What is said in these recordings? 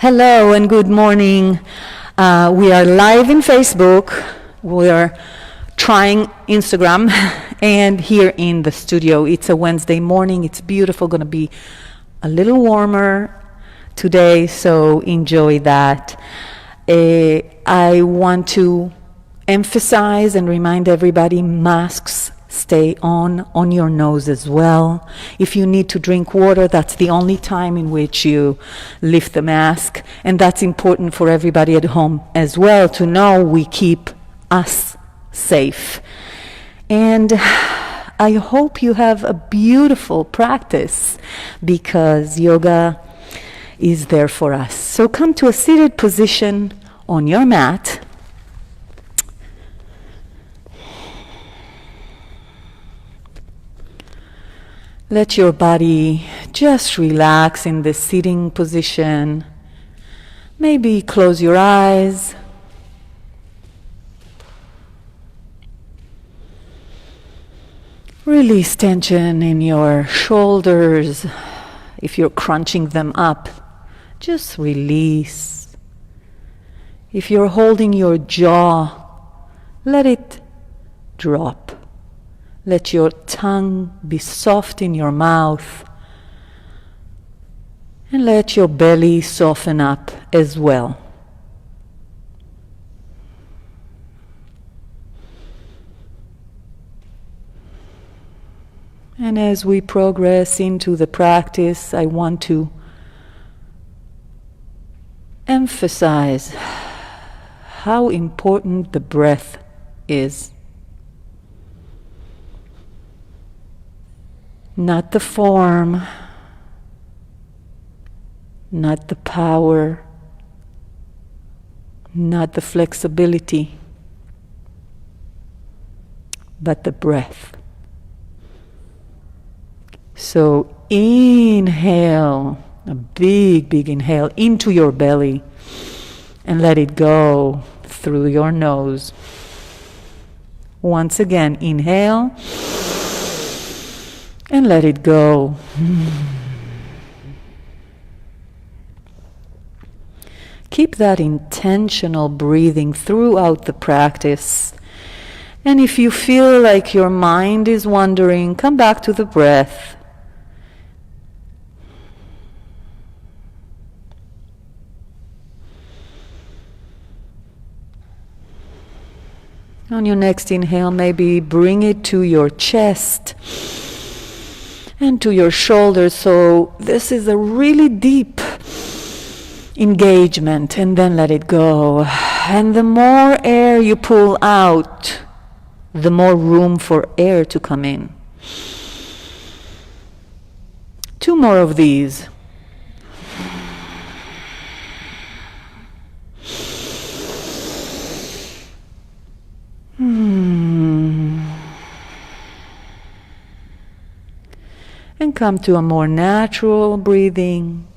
Hello and good morning. We are live in Facebook. We are trying Instagram and here in the studio. It's a Wednesday morning. It's beautiful. Going to be a little warmer today, so enjoy that. I want to emphasize and remind everybody, masks stay on your nose as well. If you need to drink water, that's the only time in which you lift the mask. And that's important for everybody at home as well, to know we keep us safe. And I hope you have a beautiful practice, because yoga is there for us. So come to a seated position on your mat. Let your body just relax in the sitting position. Maybe close your eyes. Release tension in your shoulders. If you're crunching them up, just release. If you're holding your jaw, let it drop. Let your tongue be soft in your mouth, and let your belly soften up as well. And as we progress into the practice, I want to emphasize how important the breath is. Not the form, not the power, not the flexibility, but the breath. So inhale, a big, big inhale into your belly, and let it go through your nose. Once again, inhale. And let it go. Keep that intentional breathing throughout the practice. And if you feel like your mind is wandering, come back to the breath. On your next inhale, maybe bring it to your chest and to your shoulders. So this is a really deep engagement, and then let it go. And the more air you pull out, the more room for air to come in. 2 more of these. And come to a more natural breathing.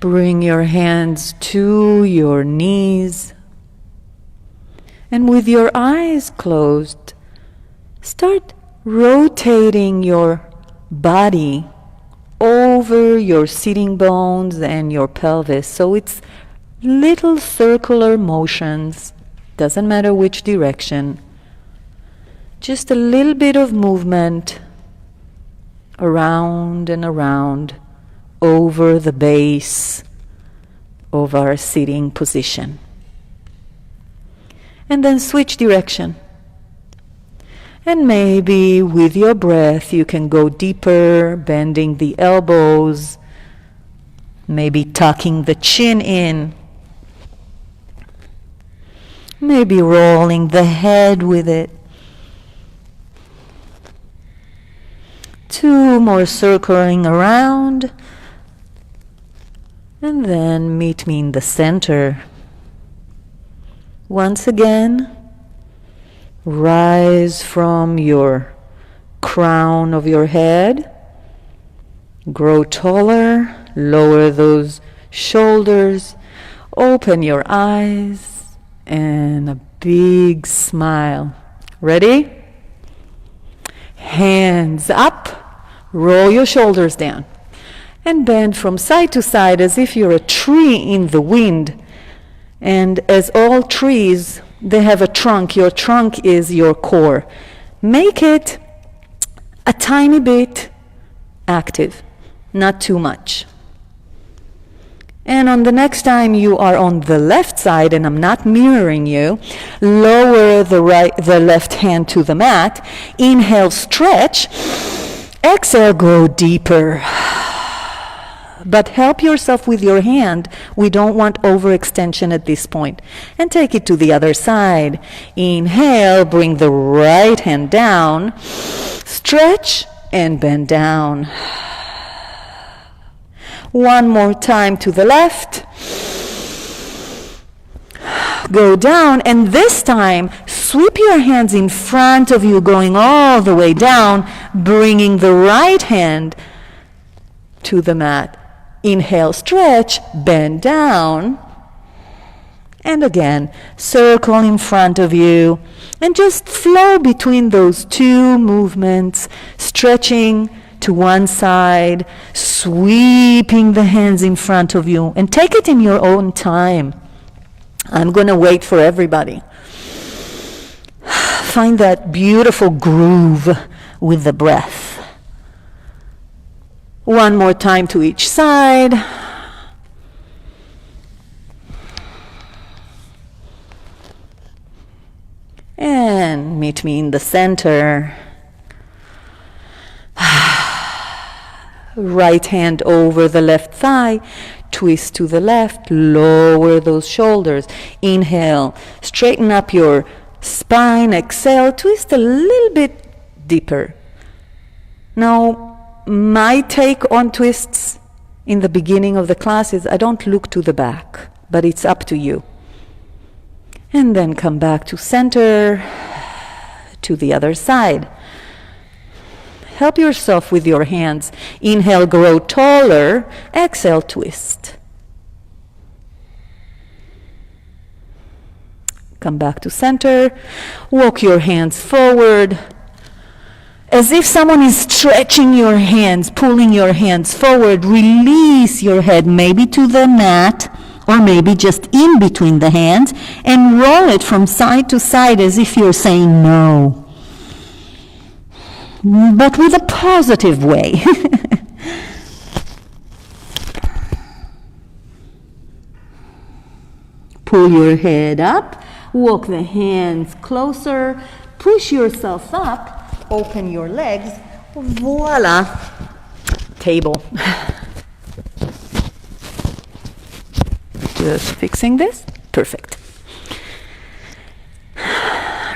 Bring your hands to your knees. And with your eyes closed, start rotating your body over your sitting bones and your pelvis. So it's little circular motions, doesn't matter which direction. Just a little bit of movement around and around over the base of our sitting position. And then switch direction. And maybe with your breath you can go deeper, bending the elbows, maybe tucking the chin in, maybe rolling the head with it. 2 more circling around, and then meet me in the center. Once again, rise from your crown of your head, grow taller, lower those shoulders, open your eyes, and a big smile. Ready? Hands up. Roll your shoulders down. And bend from side to side as if you're a tree in the wind. And as all trees, they have a trunk. Your trunk is your core. Make it a tiny bit active, not too much. And on the next time you are on the left side, and I'm not mirroring you, lower the left hand to the mat. Inhale, stretch. Exhale, go deeper. But help yourself with your hand. We don't want overextension at this point. And take it to the other side. Inhale, bring the right hand down. Stretch and bend down. One more time to the left. Go down, and this time sweep your hands in front of you, going all the way down, bringing the right hand to the mat. Inhale, stretch, bend down. And again, circle in front of you. And just flow between those two movements, stretching to one side, sweeping the hands in front of you. And take it in your own time. I'm going to wait for everybody. Find that beautiful groove with the breath. One more time to each side. And meet me in the center. Right hand over the left thigh. Twist to the left. Lower those shoulders. Inhale. Straighten up your spine. Exhale. Twist a little bit deeper. Now, my take on twists in the beginning of the class is I don't look to the back, but it's up to you. And then come back to center, to the other side. Help yourself with your hands. Inhale, grow taller. Exhale, twist. Come back to center. Walk your hands forward. As if someone is stretching your hands, pulling your hands forward. Release your head maybe to the mat, or maybe just in between the hands, and roll it from side to side as if you're saying no. But with a positive way. Pull your head up, walk the hands closer, push yourself up. Open your legs. Voila. Table. Just fixing this. Perfect.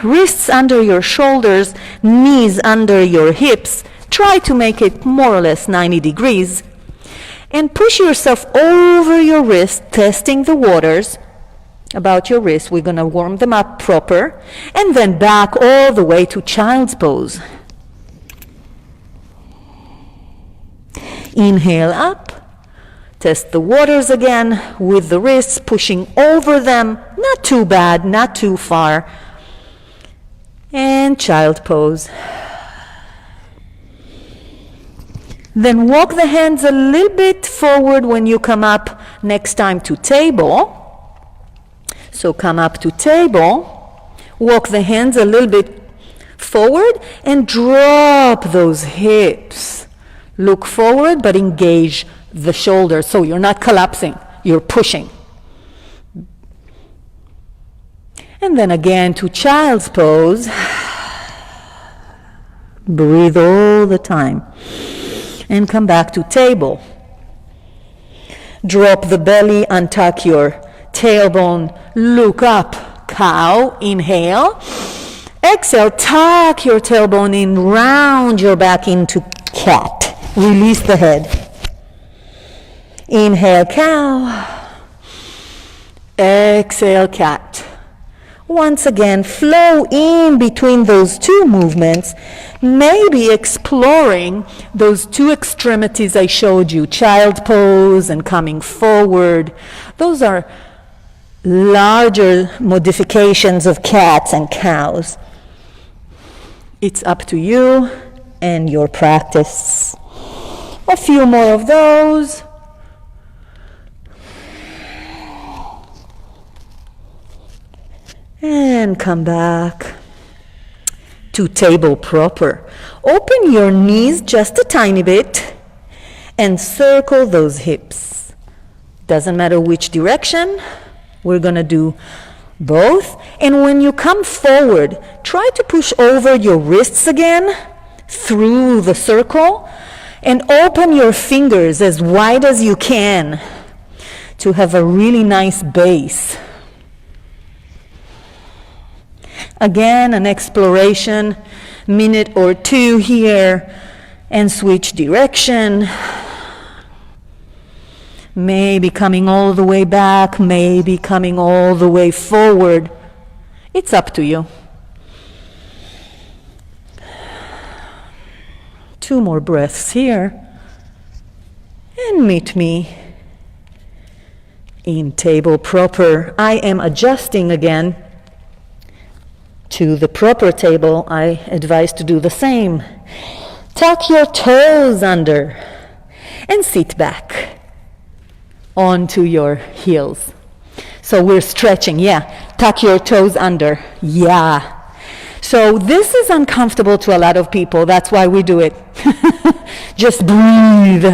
Wrists under your shoulders, knees under your hips. Try to make it more or less 90 degrees. And push yourself over your wrist, testing the waters about your wrists. We're going to warm them up proper. And then back all the way to child's pose. Inhale up. Test the waters again with the wrists, pushing over them. Not too bad, not too far. And child pose. Then walk the hands a little bit forward when you come up next time to table. So come up to table, walk the hands a little bit forward and drop those hips. Look forward but engage the shoulders so you're not collapsing, you're pushing. And then again to child's pose. Breathe all the time. And come back to table. Drop the belly, untuck your tailbone, look up, cow, inhale. Exhale, tuck your tailbone in, round your back into cat. Release the head. Inhale, cow. Exhale, cat. Once again, flow in between those two movements, maybe exploring those two extremities I showed you, child pose and coming forward. Those are larger modifications of cats and cows. It's up to you and your practice. A few more of those. And come back to table proper. Open your knees just a tiny bit and circle those hips. Doesn't matter which direction. We're going to do both. And when you come forward, try to push over your wrists again through the circle and open your fingers as wide as you can to have a really nice base. Again, an exploration, minute or two here, and switch direction. Maybe coming all the way back, maybe coming all the way forward. It's up to you. 2 more breaths here. And meet me in table proper. I am adjusting again to the proper table. I advise to do the same. Tuck your toes under and sit back onto your heels. So we're stretching, yeah. Tuck your toes under, yeah. So this is uncomfortable to a lot of people. That's why we do it. Just breathe.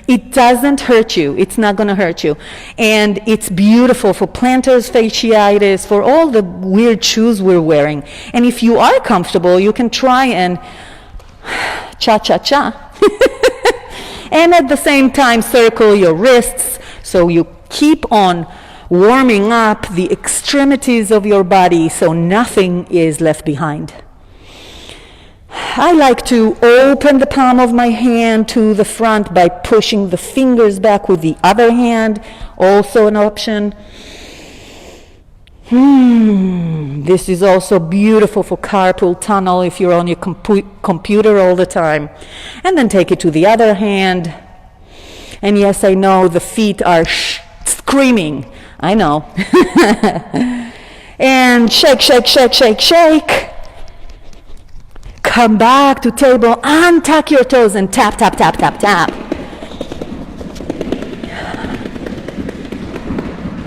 It doesn't hurt you. It's not going to hurt you. And it's beautiful for plantar fasciitis, for all the weird shoes we're wearing. And if you are comfortable, you can try and cha-cha-cha. And at the same time, circle your wrists so you keep on warming up the extremities of your body so nothing is left behind. I like to open the palm of my hand to the front by pushing the fingers back with the other hand, also an option. This is also beautiful for carpal tunnel if you're on your computer all the time. And then take it to the other hand. And yes, I know the feet are screaming. I know. And shake, shake, shake, shake, shake. Come back to table, untuck your toes and tap, tap, tap, tap, tap.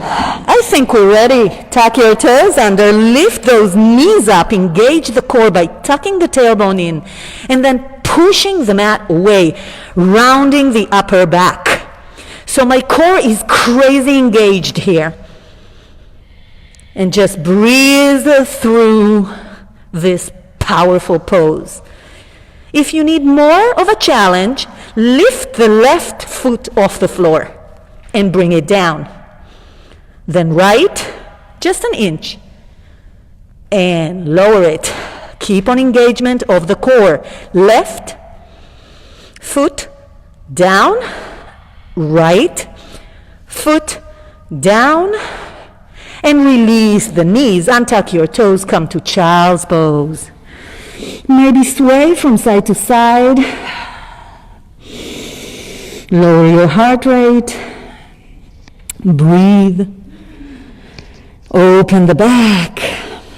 I think we're ready. Tuck your toes under, lift those knees up, engage the core by tucking the tailbone in, and then pushing the mat away, rounding the upper back. So my core is crazy engaged here. And just breathe through this powerful pose. If you need more of a challenge, lift the left foot off the floor and bring it down. Then right, just an inch, and lower it. Keep on engagement of the core. Left foot down, right foot down, and release the knees. Untuck your toes, come to child's pose. Maybe sway from side to side. Lower your heart rate. Breathe. Open the back.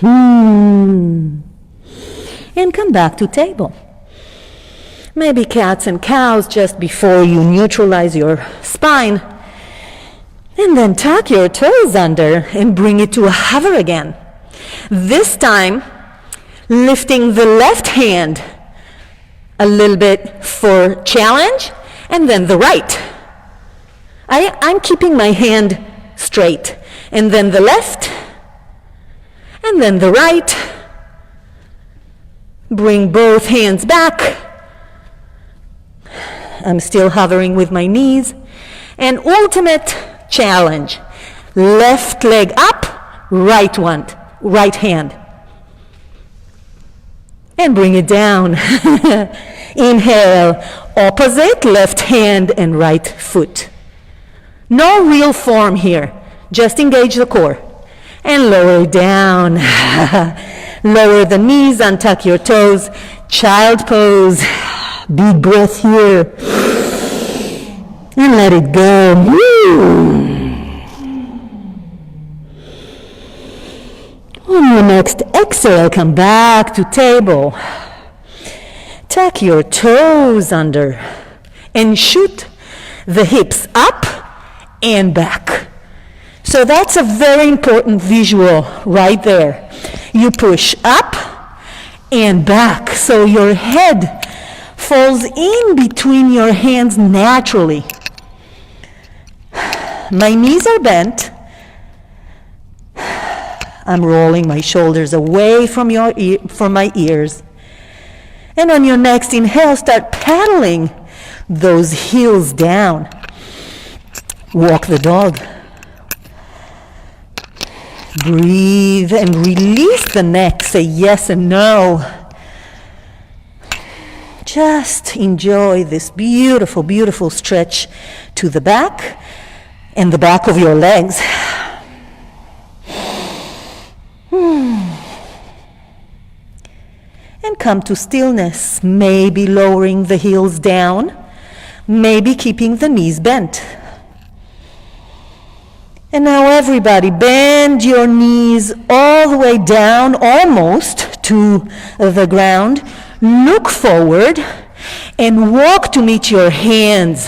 And come back to table. Maybe cats and cows just before you neutralize your spine. And then tuck your toes under and bring it to a hover again. This time, lifting the left hand a little bit for challenge, and then the right. I'm keeping my hand straight. And then the left, and then the right. Bring both hands back. I'm still hovering with my knees. And ultimate challenge. Left leg up, right hand. And bring it down. Inhale, opposite, left hand and right foot. No real form here. Just engage the core. And lower down. Lower the knees, untuck your toes. Child pose. Big breath here. And let it go. On your next exhale, come back to table. Tuck your toes under. and shoot the hips up and back. So that's a very important visual right there. You push up and back, so your head falls in between your hands naturally. My knees are bent. I'm rolling my shoulders away from my ears. And on your next inhale, start paddling those heels down. Walk the dog. Breathe and release the neck. Say yes and no. Just enjoy this beautiful, beautiful stretch to the back and the back of your legs. And come to stillness, maybe lowering the heels down, maybe keeping the knees bent. And now everybody, bend your knees all the way down, almost to the ground. Look forward and walk to meet your hands.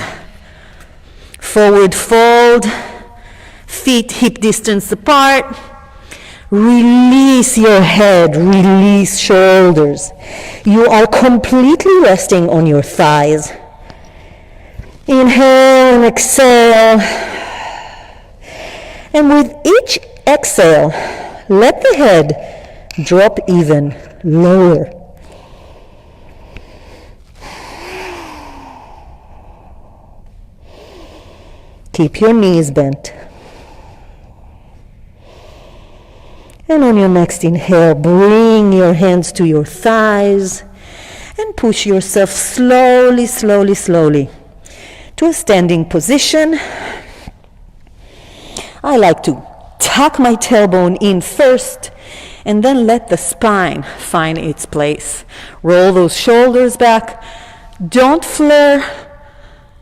Forward fold, feet hip distance apart. Release your head, release shoulders. You are completely resting on your thighs. Inhale and exhale. And with each exhale, let the head drop even lower. Keep your knees bent. And on your next inhale, bring your hands to your thighs and push yourself slowly, slowly, slowly to a standing position. I like to tuck my tailbone in first and then let the spine find its place. Roll those shoulders back. Don't flare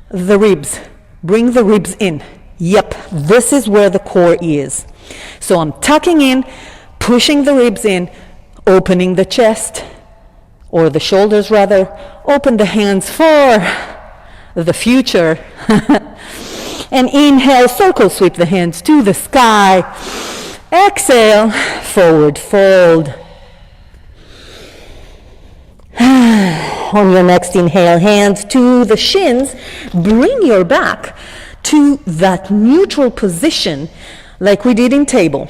the ribs. Bring the ribs in. Yep, this is where the core is. So I'm tucking in, pushing the ribs in, opening the chest, or the shoulders rather. Open the hands for the future. And inhale, circle sweep the hands to the sky. Exhale, forward fold. On your next inhale, hands to the shins. Bring your back to that neutral position like we did in table.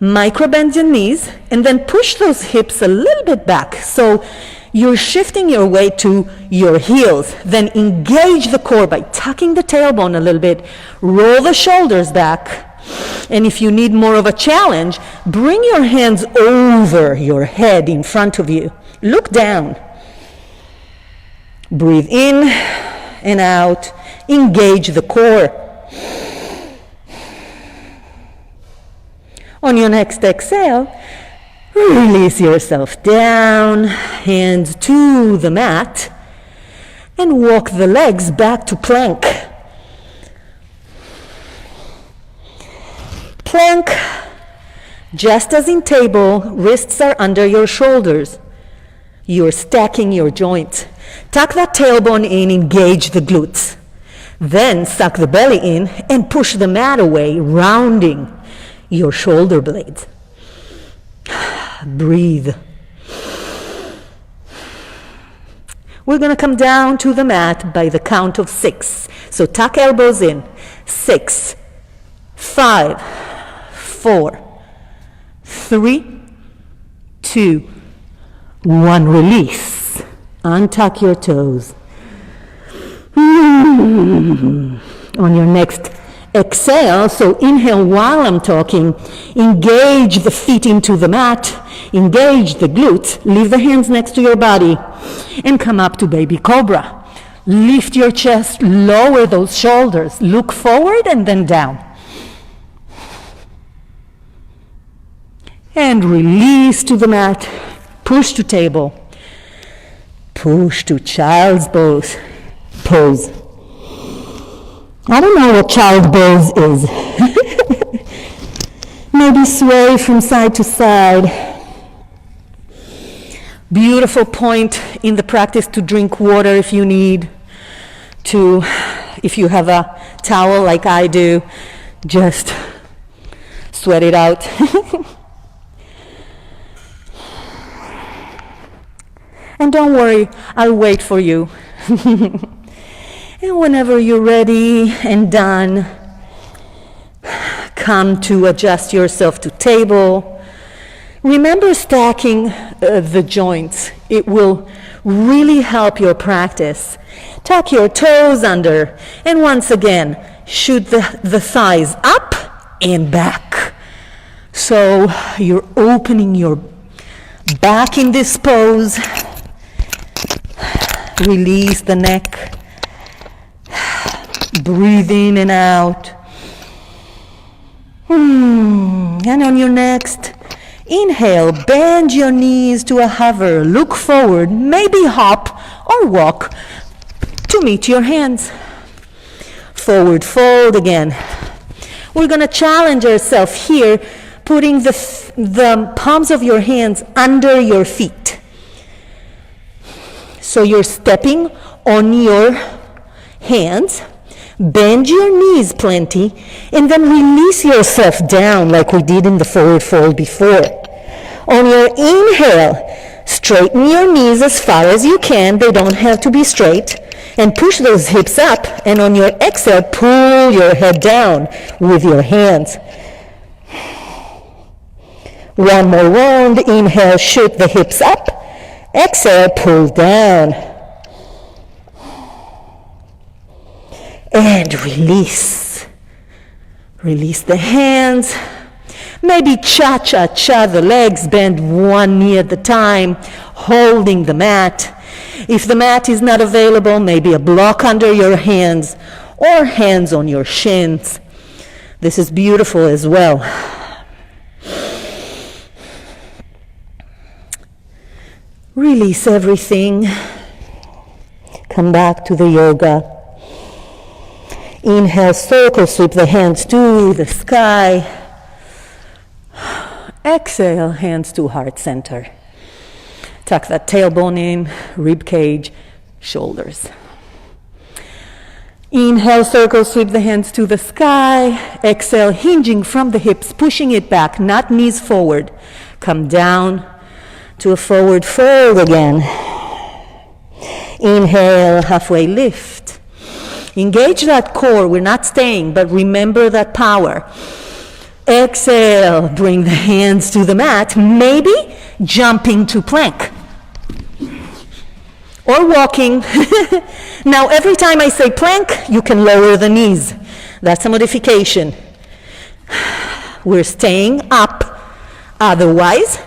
Micro bend your knees and then push those hips a little bit back. So you're shifting your weight to your heels. Then engage the core by tucking the tailbone a little bit. Roll the shoulders back. And if you need more of a challenge, bring your hands over your head in front of you. Look down. Breathe in and out. Engage the core. On your next exhale, release yourself down, hands to the mat, and walk the legs back to plank. Plank, just as in table, wrists are under your shoulders. You're stacking your joints. Tuck that tailbone in, engage the glutes. Then suck the belly in and push the mat away, rounding your shoulder blades. Breathe. We're going to come down to the mat by the count of 6. So tuck elbows in. 6, 5, 4, 3, 2, 1. Release. Untuck your toes. On your next exhale, so inhale while I'm talking, engage the feet into the mat, engage the glutes, leave the hands next to your body, and come up to baby cobra. Lift your chest, lower those shoulders, look forward and then down. And release to the mat, push to table, push to child's pose. I don't know what child pose is. Maybe sway from side to side. Beautiful point in the practice to drink water if you need. to, if you have a towel like I do, just sweat it out. And don't worry, I'll wait for you. And whenever you're ready and done, come to adjust yourself to table. Remember stacking the joints. It will really help your practice. Tuck your toes under, and once again, shoot the thighs up and back. So you're opening your back in this pose. Release the neck. Breathe in and out. And on your next inhale, bend your knees to a hover. Look forward, maybe hop or walk to meet your hands. Forward fold again. We're going to challenge ourselves here, putting the palms of your hands under your feet. So you're stepping on your hands, bend your knees plenty, and then release yourself down like we did in the forward fold before. On your inhale, straighten your knees as far as you can. They don't have to be straight. And push those hips up. And on your exhale, pull your head down with your hands. One more round. Inhale, shoot the hips up. Exhale, pull down. And release. Release the hands. Maybe cha-cha-cha the legs, bend one knee at a time, holding the mat. If the mat is not available, maybe a block under your hands or hands on your shins. This is beautiful as well. Release everything. Come back to the yoga. Inhale, circle sweep the hands to the sky. Exhale, hands to heart center. Tuck that tailbone in, rib cage, shoulders. Inhale, circle sweep the hands to the sky. Exhale, hinging from the hips, pushing it back, not knees forward. Come down to a forward fold again. Inhale, halfway lift. Engage that core. We're not staying, but remember that power. Exhale, bring the hands to the mat, maybe jumping to plank or walking. Now, every time I say plank, you can lower the knees. That's a modification. We're staying up. Otherwise,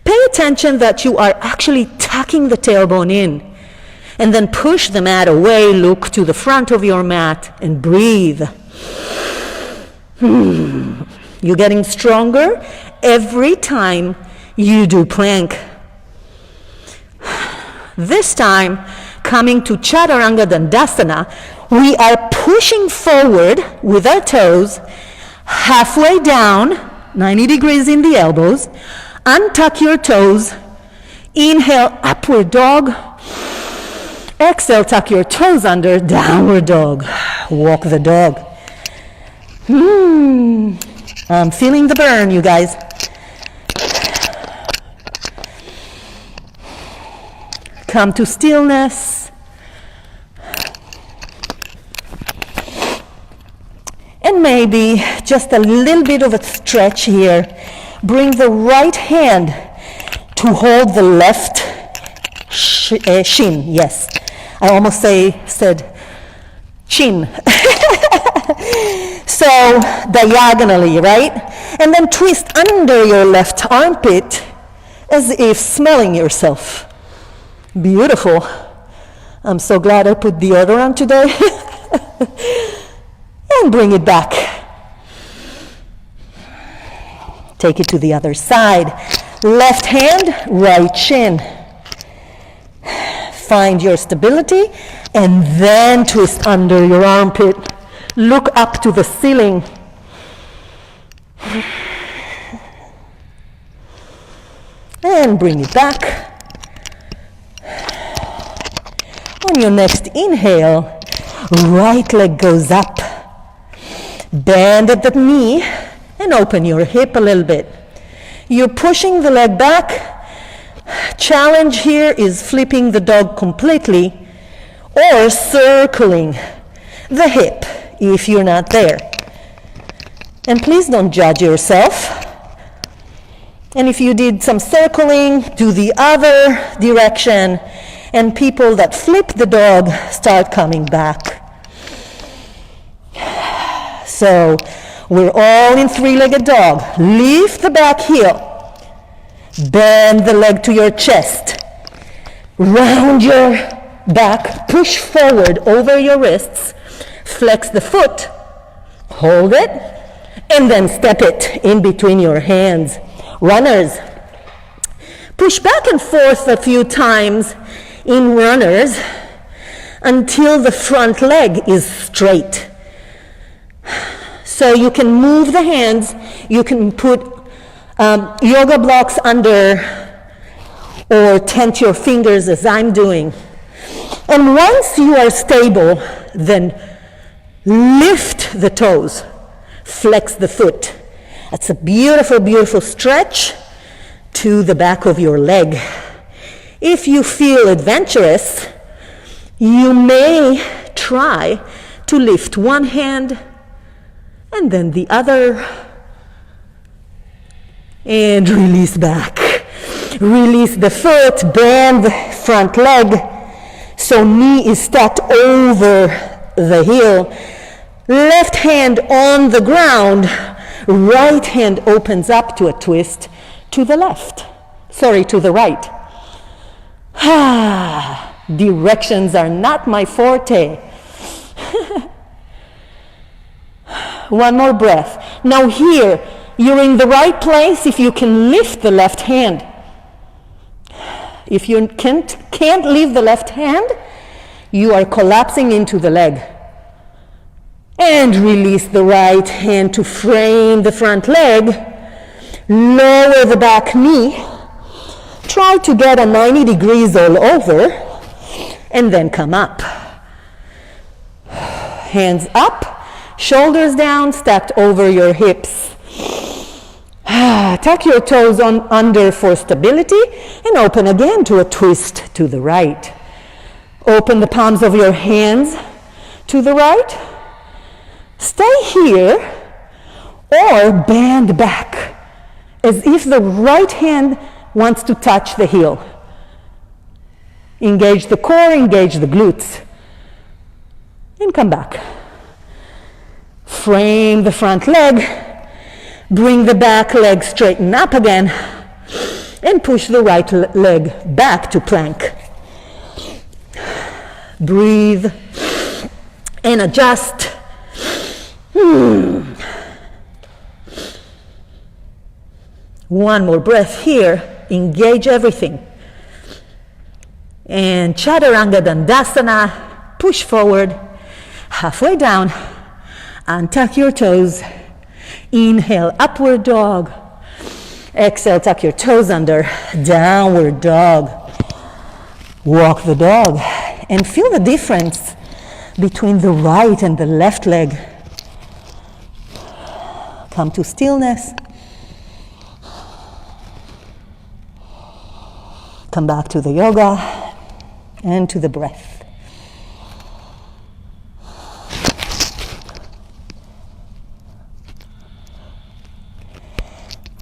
pay attention that you are actually tucking the tailbone in. And then push the mat away, look to the front of your mat, and breathe. You're getting stronger every time you do plank. This time, coming to Chaturanga Dandasana, we are pushing forward with our toes, halfway down, 90 degrees in the elbows. Untuck your toes. Inhale, upward dog. Exhale, tuck your toes under, downward dog. Walk the dog. I'm feeling the burn, you guys. Come to stillness. And maybe just a little bit of a stretch here. Bring the right hand to hold the left shin. Yes, I almost said chin. So diagonally, right? And then twist under your left armpit as if smelling yourself. Beautiful. I'm so glad I put deodorant today. And bring it back. Take it to the other side. Left hand, right shin. Find your stability and then twist under your armpit. Look up to the ceiling. And bring it back. On your next inhale, right leg goes up. Bend at the knee and open your hip a little bit. You're pushing the leg back. Challenge here is flipping the dog completely or circling the hip if you're not there. And please don't judge yourself. And if you did some circling, do the other direction. And people that flip the dog start coming back. So we're all in three-legged dog. Lift the back heel. Bend the leg to your chest. Round your back. Push forward over your wrists. Flex the foot. Hold it. And then step it in between your hands. Runners. Push back and forth a few times in runners until the front leg is straight. So you can move the hands. You can put yoga blocks under or tent your fingers as I'm doing. And once you are stable, then lift the toes. Flex the foot. That's a beautiful, beautiful stretch to the back of your leg. If you feel adventurous, you may try to lift one hand and then the other and release back. Release the foot, bend the front leg so knee is stacked over the heel. Left hand on the ground, right hand opens up to a twist to the left. Sorry, to the right. Directions are not my forte. One more breath. Now here, you're in the right place if you can lift the left hand. If you can't leave the left hand, you are collapsing into the leg. And release the right hand to frame the front leg. Lower the back knee. Try to get a 90 degrees all over. And then come up. Hands up, shoulders down, stacked over your hips. Tuck your toes under for stability and open again to a twist to the right. Open the palms of your hands to the right. Stay here or bend back as if the right hand wants to touch the heel. Engage the core, engage the glutes. And come back. Frame the front leg. Bring the back leg straighten up again. And push the right leg back to plank. Breathe and adjust. One more breath here. Engage everything. And Chaturanga Dandasana. Push forward. Halfway down. Untuck your toes. Inhale, upward dog. Exhale, tuck your toes under. Downward dog. Walk the dog. And feel the difference between the right and the left leg. Come to stillness. Come back to the yoga and to the breath.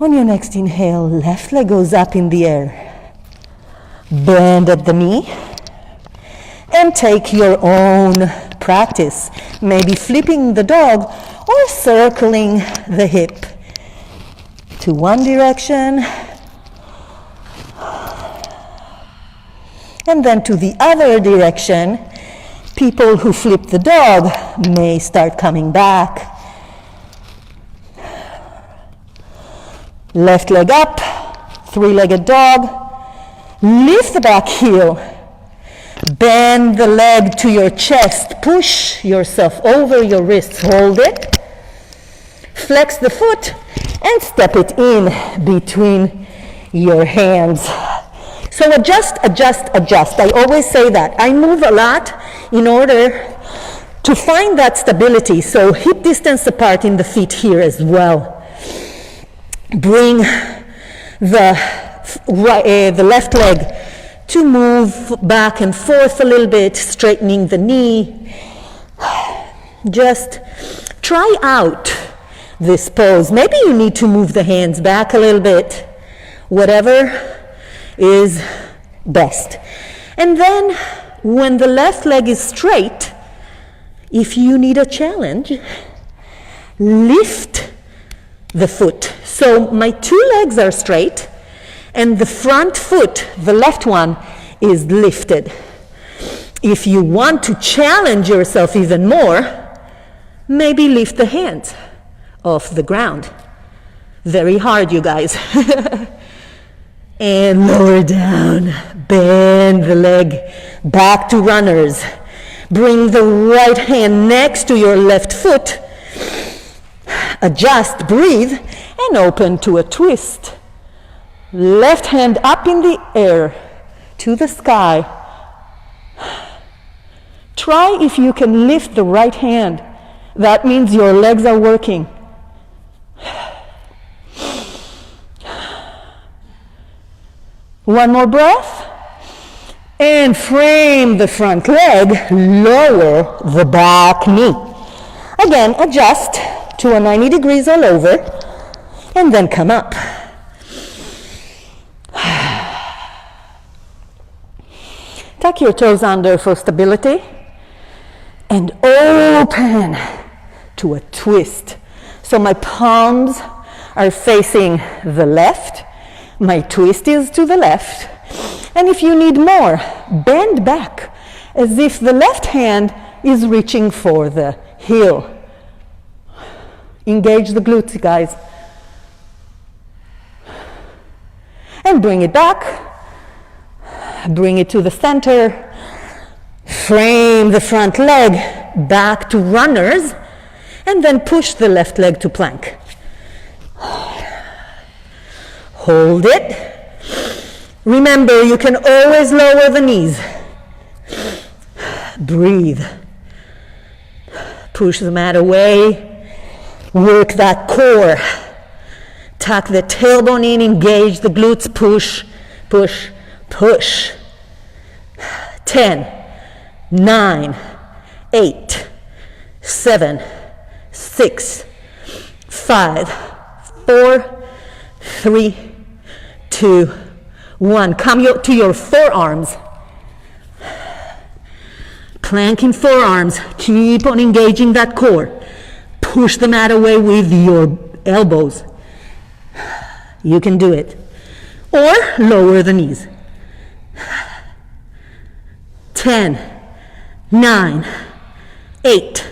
On your next inhale, left leg goes up in the air. Bend at the knee. And take your own practice. Maybe flipping the dog or circling the hip to one direction and then to the other direction. People who flip the dog may start coming back. Left leg up, three-legged dog. Lift the back heel. Bend the leg to your chest. Push yourself over your wrists. Hold it. Flex the foot and step it in between your hands. So adjust, adjust, adjust. I always say that. I move a lot in order to find that stability. So hip distance apart in the feet here as well. Bring the left leg to move back and forth a little bit, straightening the knee. Just try out this pose. Maybe you need to move the hands back a little bit. Whatever is best. And then when the left leg is straight, if you need a challenge, lift the foot. So my two legs are straight and the front foot, the left one, is lifted. If you want to challenge yourself even more, maybe lift the hands off the ground. Very hard, you guys. And lower down, bend the leg back to runners. Bring the right hand next to your left foot. Adjust, breathe, and open to a twist. Left hand up in the air to the sky. Try if you can lift the right hand. That means your legs are working. One more breath. And frame the front leg, lower the back knee. Again, adjust to a 90 degrees all over, and then come up. Tuck your toes under for stability, and open to a twist. So my palms are facing the left, my twist is to the left, and if you need more, bend back as if the left hand is reaching for the heel. Engage the glutes, guys. And bring it back. Bring it to the center. Frame the front leg back to runners. And then push the left leg to plank. Hold it. Remember, you can always lower the knees. Breathe. Push the mat away. Work that core. Tuck the tailbone in, engage the glutes, push, push, push. 10, 9, 8, 7, 6, 5, 4, 3, 2, 1. Come to your forearms. Planking forearms. Keep on engaging that core. Push the mat away with your elbows. You can do it. Or lower the knees. 10, 9, 8,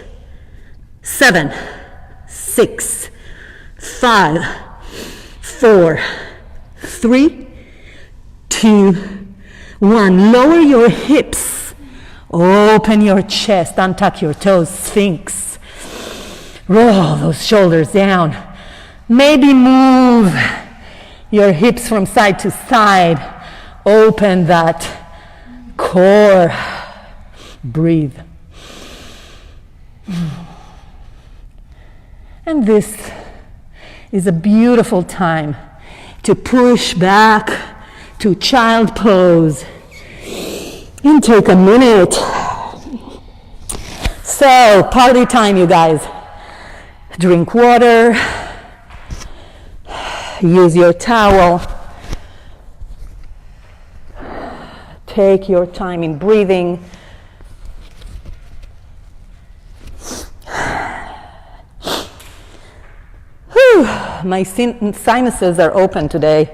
7, 6, 5, 4, 3, 2, 1. Lower your hips. Open your chest. Untuck your toes. Sphinx. Roll those shoulders down. Maybe move your hips from side to side. Open that core. Breathe. And this is a beautiful time to push back to child pose and take a minute. So, party time, you guys. Drink water. Use your towel. Take your time in breathing. Whew, my sinuses are open today.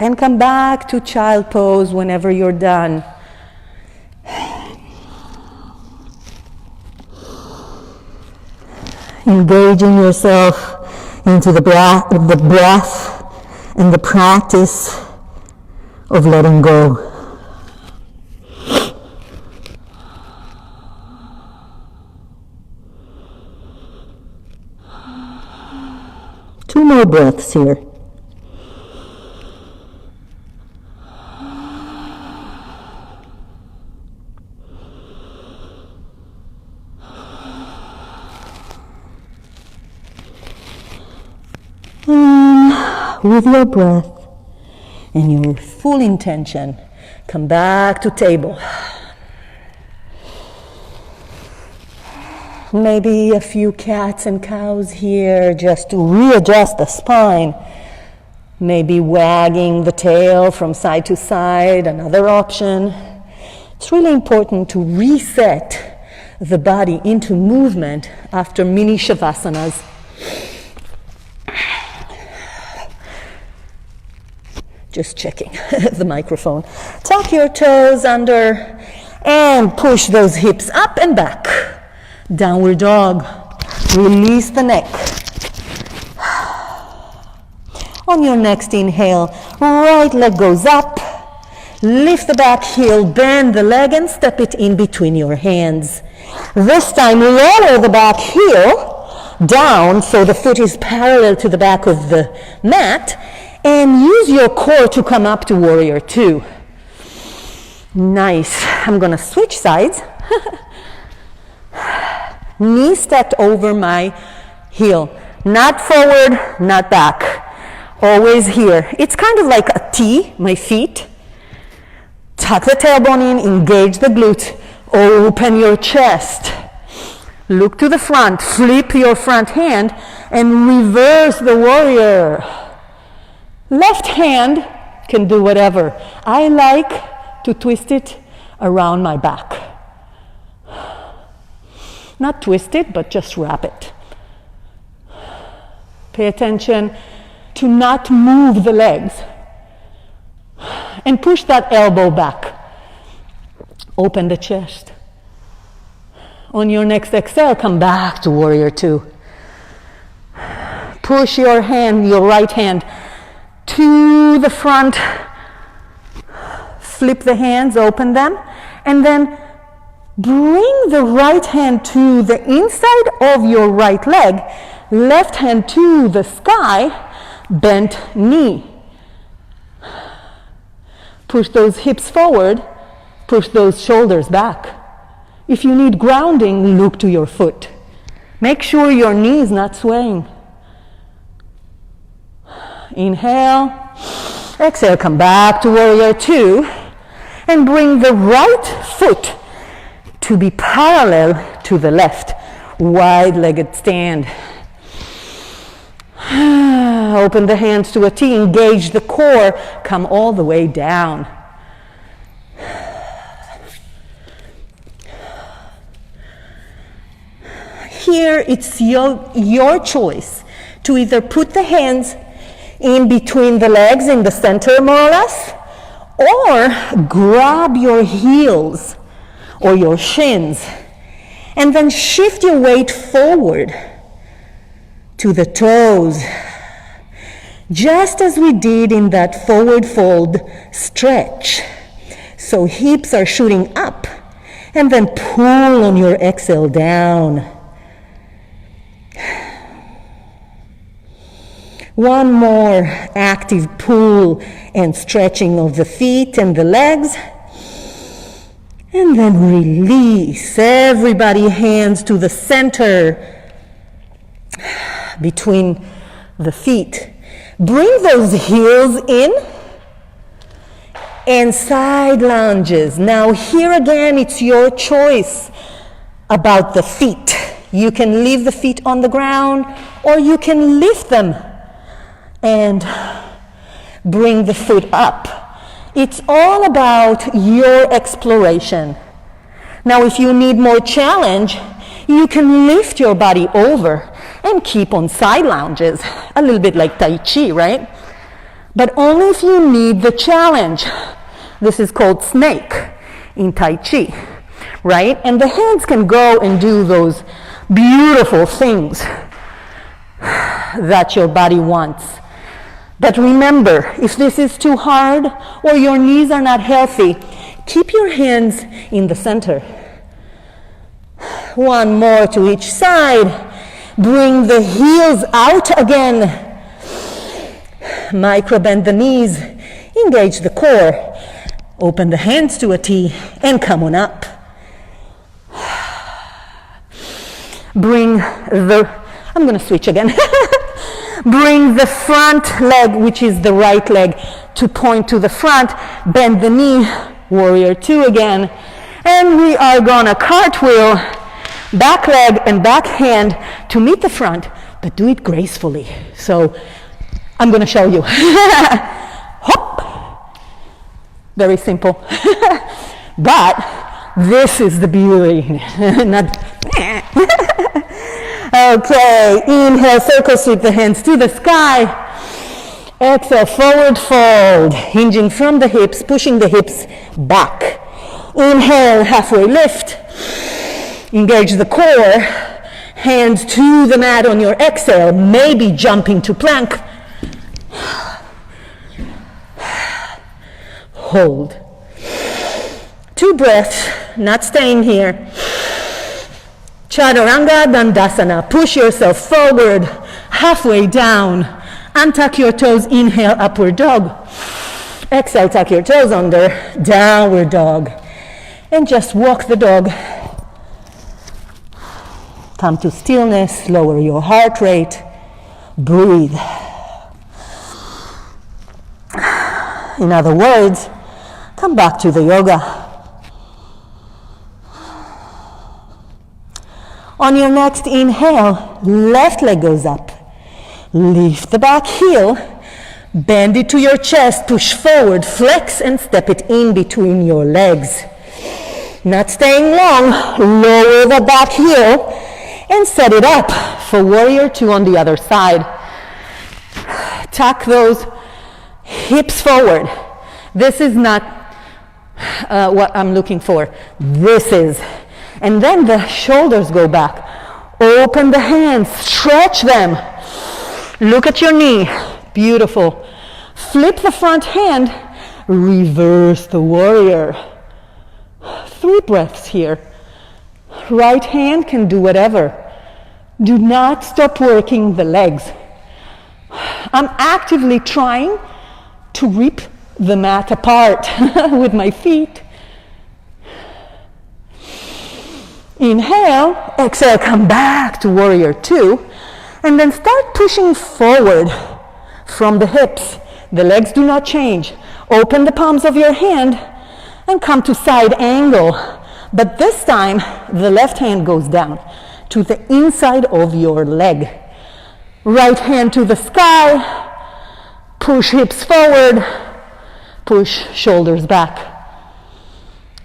And come back to child pose whenever you're done. Engaging yourself into the breath and the practice of letting go. Two more breaths here. with your breath and your full intention, come back to table. Maybe a few cats and cows here just to readjust the spine. Maybe wagging the tail from side to side, another option. It's really important to reset the body into movement after mini shavasanas. Just checking the microphone. Tuck your toes under and push those hips up and back. Downward dog. Release the neck. On your next inhale, right leg goes up. Lift the back heel, bend the leg and step it in between your hands. This time lower the back heel down so the foot is parallel to the back of the mat, and use your core to come up to warrior two. Nice. I'm gonna switch sides. Knee stacked over my heel. Not forward, not back. Always here. It's kind of like a T, my feet. Tuck the tailbone in, engage the glute, open your chest. Look to the front, flip your front hand, and reverse the warrior. Left hand can do whatever. I like to twist it around my back. Not twist it, but just wrap it. Pay attention to not move the legs. And push that elbow back. Open the chest. On your next exhale, come back to warrior two. Push your hand, your right hand, to the front. Flip the hands, open them, and then bring the right hand to the inside of your right leg, left hand to the sky, bent knee. Push those hips forward, push those shoulders back. If you need grounding, look to your foot. Make sure your knee is not swaying. Inhale, exhale, come back to warrior two, and bring the right foot to be parallel to the left, wide-legged stand. Open the hands to a T, engage the core, come all the way down. Here it's your choice to either put the hands in between the legs in the center more or less, or grab your heels or your shins and then shift your weight forward to the toes, just as we did in that forward fold stretch. So hips are shooting up, and then pull on your exhale down. One more active pull and stretching of the feet and the legs. And then release. Everybody hands to the center between the feet. Bring those heels in and side lunges. Now here again, it's your choice about the feet. You can leave the feet on the ground, or you can lift them and bring the foot up. It's all about your exploration. Now, if you need more challenge, you can lift your body over and keep on side lunges, a little bit like Tai Chi, right? But only if you need the challenge. This is called snake in Tai Chi, right? And the hands can go and do those beautiful things that your body wants. But remember, if this is too hard or your knees are not healthy, keep your hands in the center. One more to each side. Bring the heels out again. Micro bend the knees. Engage the core. Open the hands to a T and come on up. I'm going to switch again. Bring the front leg, which is the right leg, to point to the front. Bend the knee, warrior two again. And we are gonna cartwheel, back leg and back hand to meet the front, but do it gracefully. So I'm gonna show you. Hop. Very simple. But this is the beauty. Not okay, inhale, circle sweep the hands to the sky. Exhale, forward fold, hinging from the hips, pushing the hips back. Inhale, halfway lift. Engage the core. Hands to the mat on your exhale, maybe jumping to plank. Hold. 2 breaths, not staying here. Chaturanga Dandasana. Push yourself forward, halfway down. Untuck your toes, inhale, upward dog. Exhale, tuck your toes under, downward dog. And just walk the dog. Come to stillness, lower your heart rate. Breathe. In other words, come back to the yoga. On your next inhale, left leg goes up. Lift the back heel, bend it to your chest, push forward, flex and step it in between your legs. Not staying long, lower the back heel and set it up for warrior two on the other side. Tuck those hips forward. This is not what I'm looking for. This is. And then the shoulders go back. Open the hands, stretch them. Look at your knee. Beautiful. Flip the front hand, reverse the warrior. 3 breaths here. Right hand can do whatever. Do not stop working the legs. I'm actively trying to rip the mat apart with my feet. Inhale, exhale, come back to warrior two, and then start pushing forward from the hips. The legs do not change. Open the palms of your hand and come to side angle. But this time, the left hand goes down to the inside of your leg. Right hand to the sky, push hips forward, push shoulders back.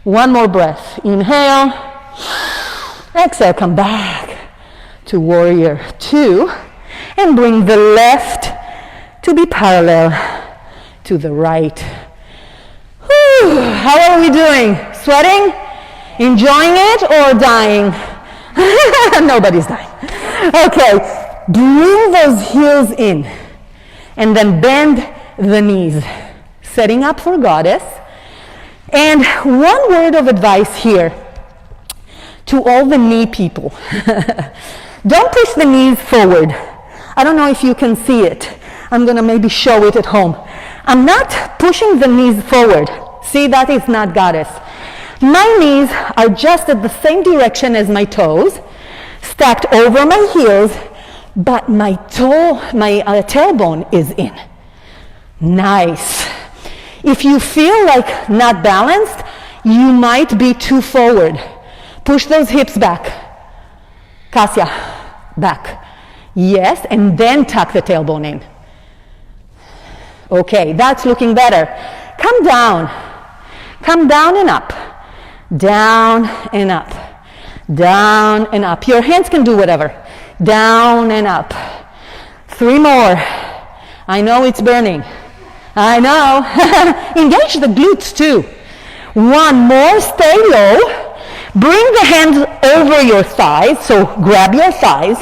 1 more breath. Inhale, exhale, come back to warrior two, and bring the left to be parallel to the right. Whew, how are we doing? Sweating? Enjoying it or dying? Nobody's dying. Okay, bring those heels in and then bend the knees, setting up for goddess. And 1 word of advice here to all the knee people. Don't push the knees forward. I don't know if you can see it. I'm gonna maybe show it at home. I'm not pushing the knees forward. See, that is not goddess. My knees are just at the same direction as my toes, stacked over my heels, but my tailbone is in. Nice. If you feel like not balanced, you might be too forward. Push those hips back. Kasya, back. Yes, and then tuck the tailbone in. Okay, that's looking better. Come down. Come down and up. Down and up. Down and up. Your hands can do whatever. Down and up. 3 more. I know it's burning. I know. Engage the glutes too. 1 more, stay low. Bring the hands over your thighs, so grab your thighs,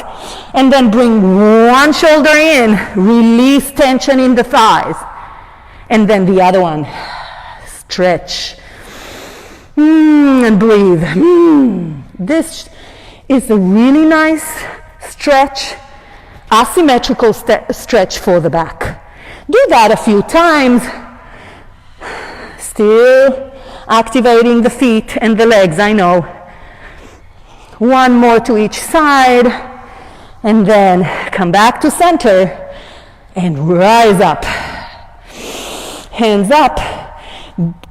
and then bring 1 shoulder in, release tension in the thighs, and then the other one. Stretch. And breathe. This is a really nice stretch, asymmetrical stretch for the back. Do that a few times. Still activating the feet and the legs, I know. 1 more to each side, and then come back to center and rise up. Hands up,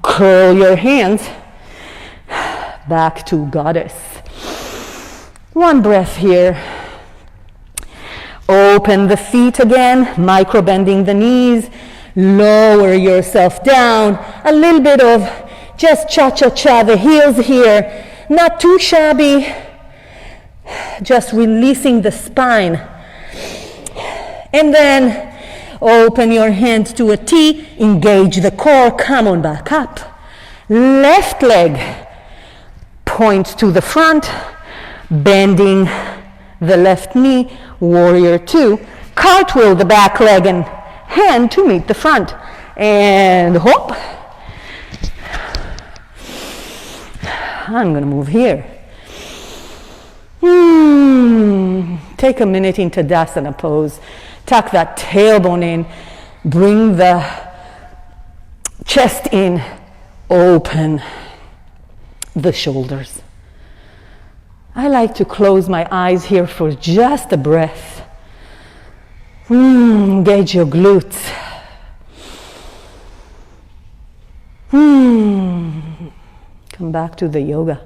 curl your hands back to goddess. One breath here. Open the feet again, micro bending the knees, lower yourself down, a little bit of just cha-cha-cha, the heels here, not too shabby, just releasing the spine. And then open your hands to a T, engage the core, come on back up. Left leg points to the front, bending the left knee, warrior two. Cartwheel the back leg and hand to meet the front. And hop. I'm gonna move here. Take a minute in Tadasana pose. Tuck that tailbone in, bring the chest in, open the shoulders. I like to close my eyes here for just a breath. Engage your glutes. Come back to the yoga.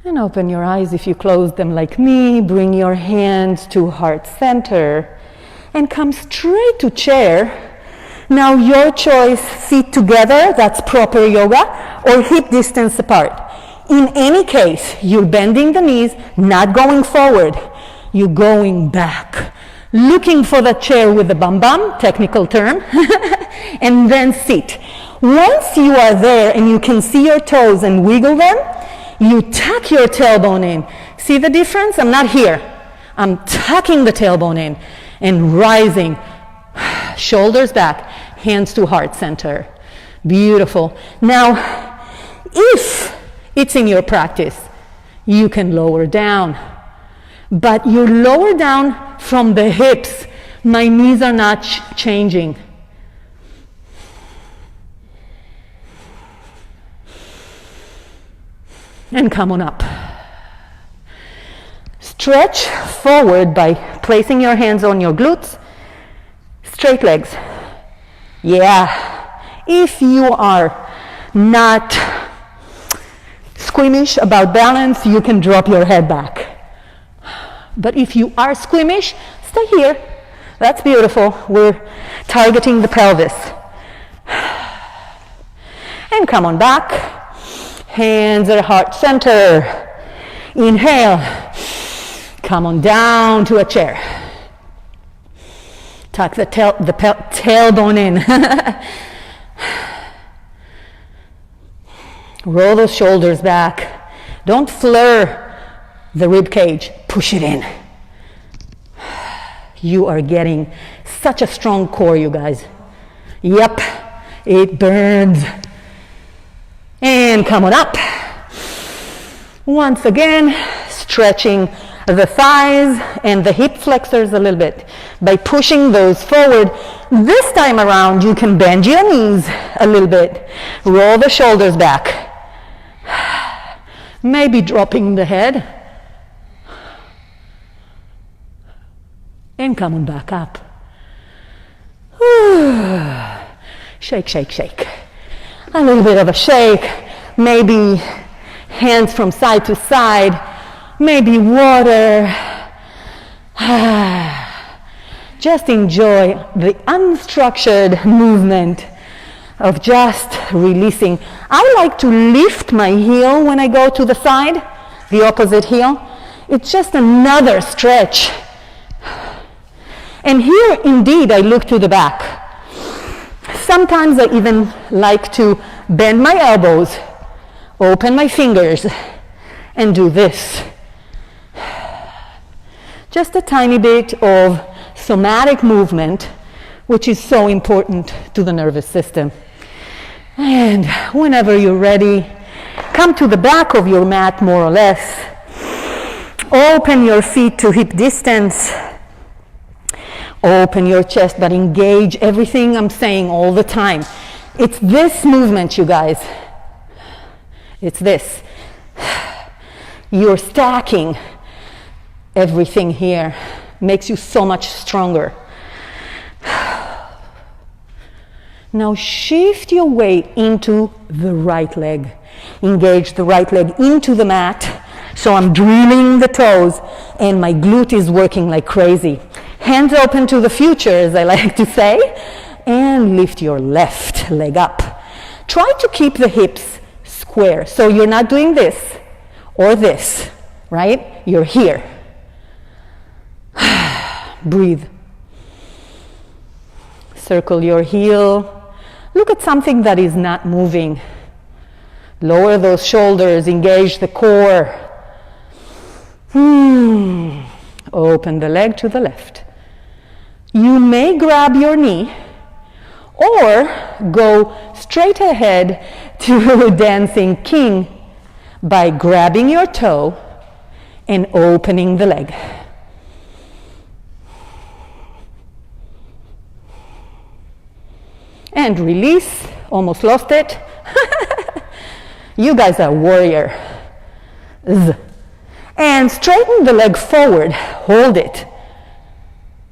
And open your eyes if you close them like me. Bring your hands to heart center and come straight to chair. Now your choice, feet together, that's proper yoga, or hip distance apart. In any case, you're bending the knees, not going forward. You're going back. Looking for the chair with the bum bum, technical term, and then sit. Once you are there and you can see your toes and wiggle them, you tuck your tailbone in. See the difference? I'm not here. I'm tucking the tailbone in and rising. Shoulders back, hands to heart center. Beautiful. Now, if it's in your practice, you can lower down. But you lower down from the hips. My knees are not changing. And come on up. Stretch forward by placing your hands on your glutes. Straight legs. Yeah. If you are not squeamish about balance, you can drop your head back. But if you are squeamish, stay here. That's beautiful. We're targeting the pelvis. And come on back. Hands at heart center. Inhale. Come on down to a chair. Tuck the tailbone in. Roll those shoulders back. Don't flare the rib cage. Push it in. You are getting such a strong core, you guys. Yep, it burns. And come on up. Once again, stretching the thighs and the hip flexors a little bit by pushing those forward. This time around, you can bend your knees a little bit. Roll the shoulders back. Maybe dropping the head. And coming back up. Shake, shake, shake. A little bit of a shake. Maybe hands from side to side. Maybe water. Just enjoy the unstructured movement of just releasing. I like to lift my heel when I go to the side, the opposite heel. It's just another stretch. And here, indeed, I look to the back. Sometimes I even like to bend my elbows, open my fingers, and do this. Just a tiny bit of somatic movement, which is so important to the nervous system. And whenever you're ready, come to the back of your mat, more or less. Open your feet to hip distance. Open your chest, but engage everything I'm saying all the time. It's this movement, you guys. It's this. You're stacking everything here. Makes you so much stronger. Now shift your weight into the right leg. Engage the right leg into the mat. So I'm drilling the toes and my glute is working like crazy. Hands open to the future, as I like to say, and lift your left leg up. Try to keep the hips square. So you're not doing this or this, right? You're here. Breathe. Circle your heel. Look at something that is not moving. Lower those shoulders, engage the core. Open the leg to the left. You may grab your knee or go straight ahead to Dancing King by grabbing your toe and opening the leg. And release. Almost lost it. You guys are warriors. And straighten the leg forward. Hold it.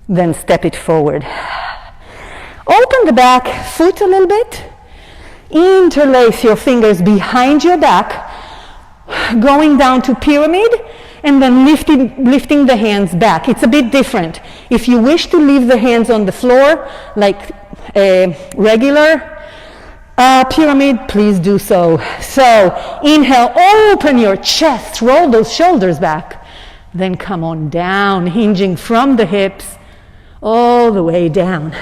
Then step it forward. Open the back foot a little bit. Interlace your fingers behind your back. Going down to pyramid. And then lifting the hands back. It's a bit different. If you wish to leave the hands on the floor, like a regular pyramid, please do so. So inhale, open your chest, roll those shoulders back. Then come on down, hinging from the hips all the way down.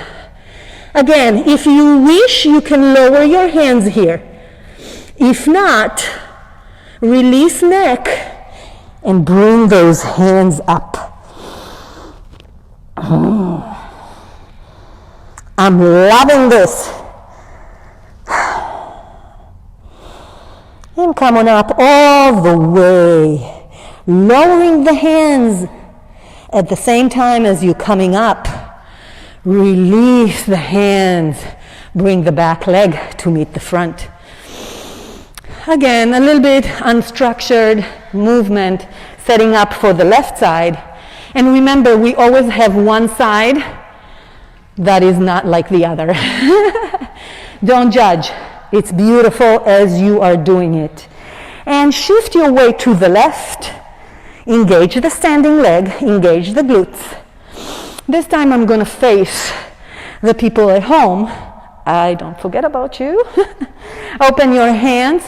Again, if you wish, you can lower your hands here. If not, release neck and bring those hands up. I'm loving this. And come on up all the way, lowering the hands at the same time as you're coming up. Release the hands, bring the back leg to meet the front. Again, a little bit unstructured movement, setting up for the left side. And remember, we always have one side that is not like the other. Don't judge. It's beautiful as you are doing it. And shift your weight to the left. Engage the standing leg, engage the glutes. This time I'm going to face the people at home. I don't forget about you. Open your hands,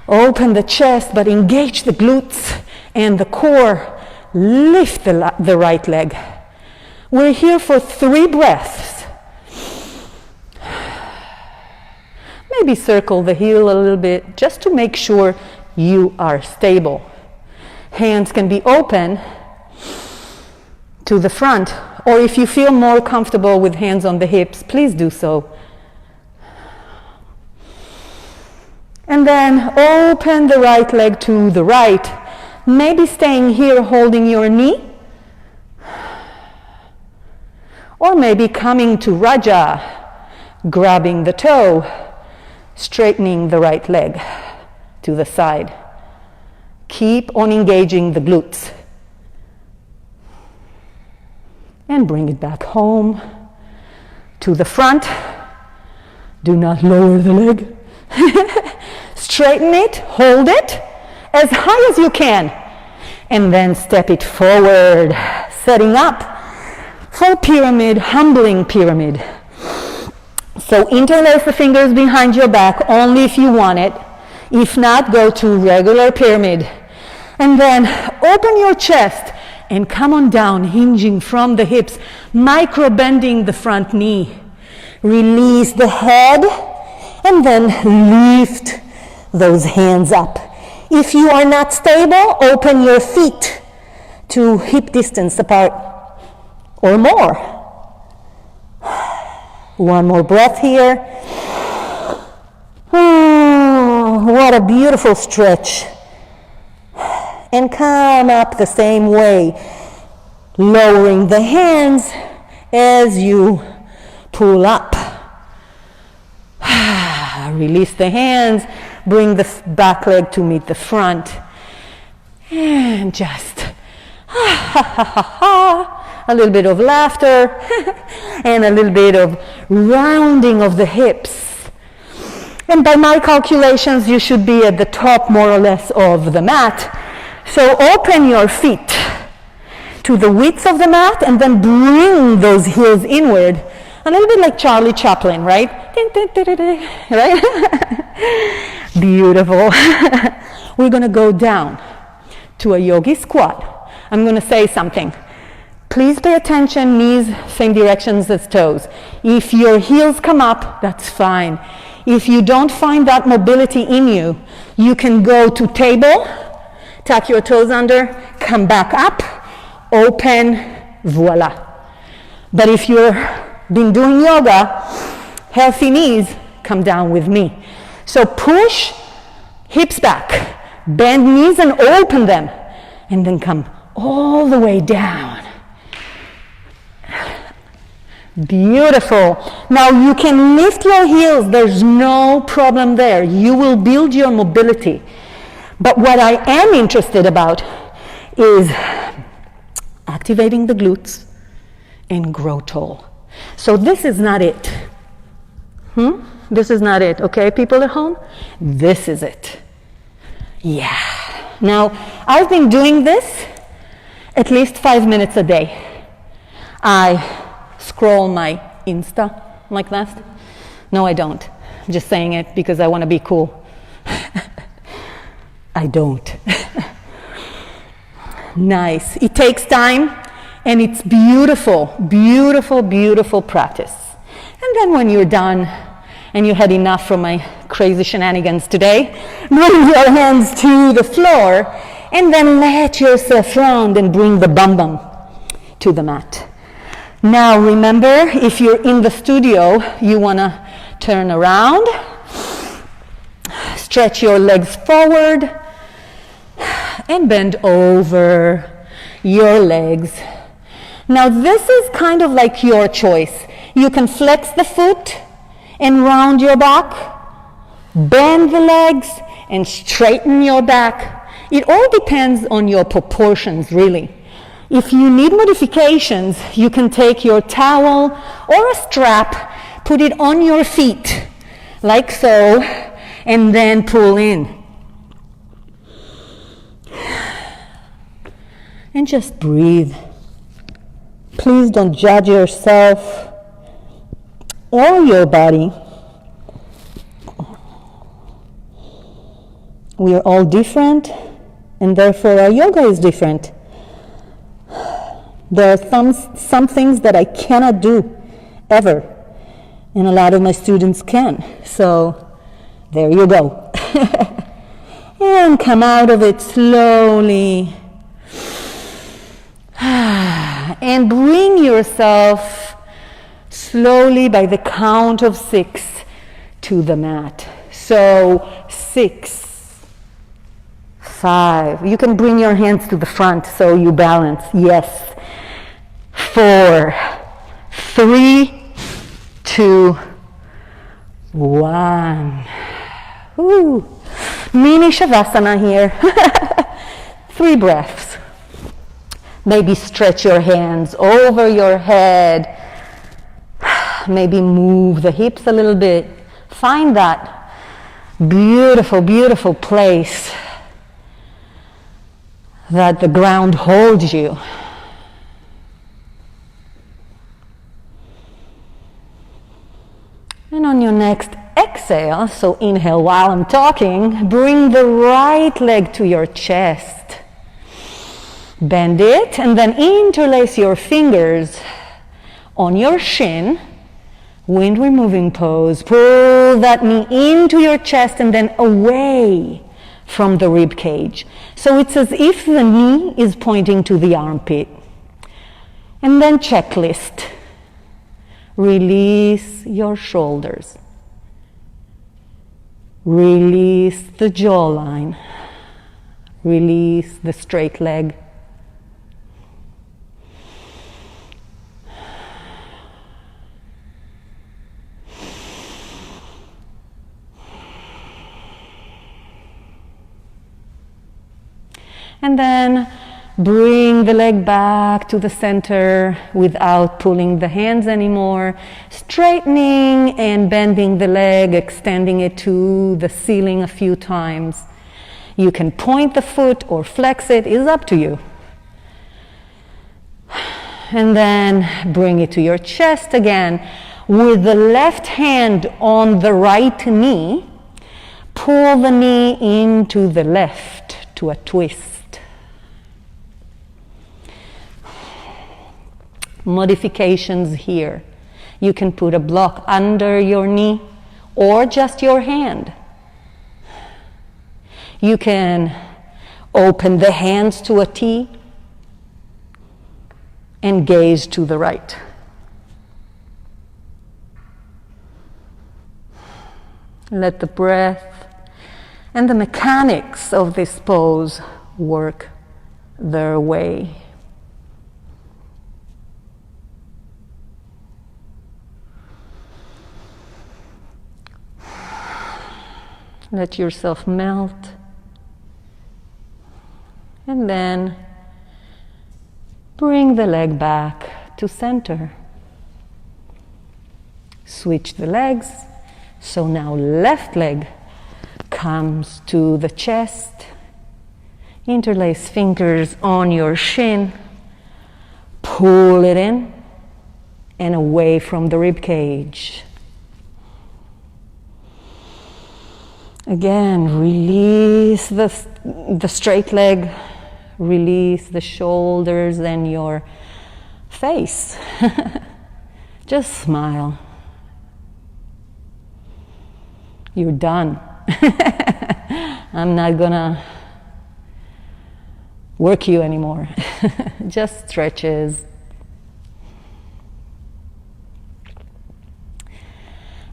open the chest, but engage the glutes and the core. Lift the right leg. We're here for 3 breaths. Maybe circle the heel a little bit just to make sure you are stable. Hands can be open to the front, or if you feel more comfortable with hands on the hips, please do so. And then open the right leg to the right, maybe staying here holding your knee, or maybe coming to Raja, grabbing the toe, straightening the right leg to the side. Keep on engaging the glutes. And bring it back home to the front. Do not lower the leg. Straighten it, hold it as high as you can. And then step it forward, setting up for pyramid, humbling pyramid. So interlace the fingers behind your back only if you want it. If not, go to regular pyramid. And then open your chest and come on down, hinging from the hips, micro bending the front knee. Release the head and then lift those hands up. If you are not stable, open your feet to hip distance apart or more. One more breath here. What a beautiful stretch. And come up the same way, lowering the hands as you pull up. Release the hands, bring the back leg to meet the front. And just a little bit of laughter and a little bit of rounding of the hips. And by my calculations, you should be at the top more or less of the mat. So open your feet to the width of the mat and then bring those heels inward. A little bit like Charlie Chaplin, right? Right? Beautiful. We're going to go down to a yogi squat. I'm going to say something. Please pay attention, knees same directions as toes. If your heels come up, that's fine. If you don't find that mobility in you, you can go to table, tuck your toes under, come back up, open, voila. But if you've been doing yoga, healthy knees, come down with me. So push hips back, bend knees and open them, and then come all the way down. Beautiful. Now you can lift your heels, there's no problem there. You will build your mobility. But what I am interested about is activating the glutes and grow tall. So this is not it. This is not it, okay, people at home? This is it. Yeah. Now, I've been doing this at least 5 minutes a day. I scroll my Insta like that. No, I don't. I'm just saying it because I want to be cool. I don't. Nice. It takes time and it's beautiful, beautiful, beautiful practice. And then when you're done and you had enough from my crazy shenanigans today, bring your hands to the floor and then let yourself round and bring the bum bum to the mat. Now remember, if you're in the studio, you want to turn around, stretch your legs forward, and bend over your legs. Now this is kind of like your choice. You can flex the foot and round your back, bend the legs and straighten your back. It all depends on your proportions, really. If you need modifications, you can take your towel or a strap, put it on your feet, like so, and then pull in. And just breathe. Please don't judge yourself or your body. We are all different, and therefore our yoga is different. There are some things that I cannot do ever, and a lot of my students can. So there you go. And come out of it slowly. And bring yourself slowly by the count of 6 to the mat. So 6, 5. You can bring your hands to the front so you balance. Yes. 4, 3, 2, 1. Ooh. Mini Shavasana here. 3 breaths. Maybe stretch your hands over your head. Maybe move the hips a little bit. Find that beautiful, beautiful place that the ground holds you. And on your next exhale, so inhale while I'm talking, bring the right leg to your chest. Bend it and then interlace your fingers on your shin. Wind removing pose. Pull that knee into your chest and then away from the rib cage. So it's as if the knee is pointing to the armpit. And then checklist. Release your shoulders. Release the jawline. Release the straight leg. And then bring the leg back to the center without pulling the hands anymore. Straightening and bending the leg, extending it to the ceiling a few times. You can point the foot or flex it, it's up to you. And then bring it to your chest again. With the left hand on the right knee, pull the knee into the left to a twist. Modifications here. You can put a block under your knee or just your hand. You can open the hands to a T and gaze to the right. Let the breath and the mechanics of this pose work their way. Let yourself melt. And then bring the leg back to center. Switch the legs. So now left leg comes to the chest. Interlace fingers on your shin. Pull it in and away from the rib cage. Again, release the straight leg, release the shoulders and your face. Just smile. You're done. I'm not gonna work you anymore. Just stretches.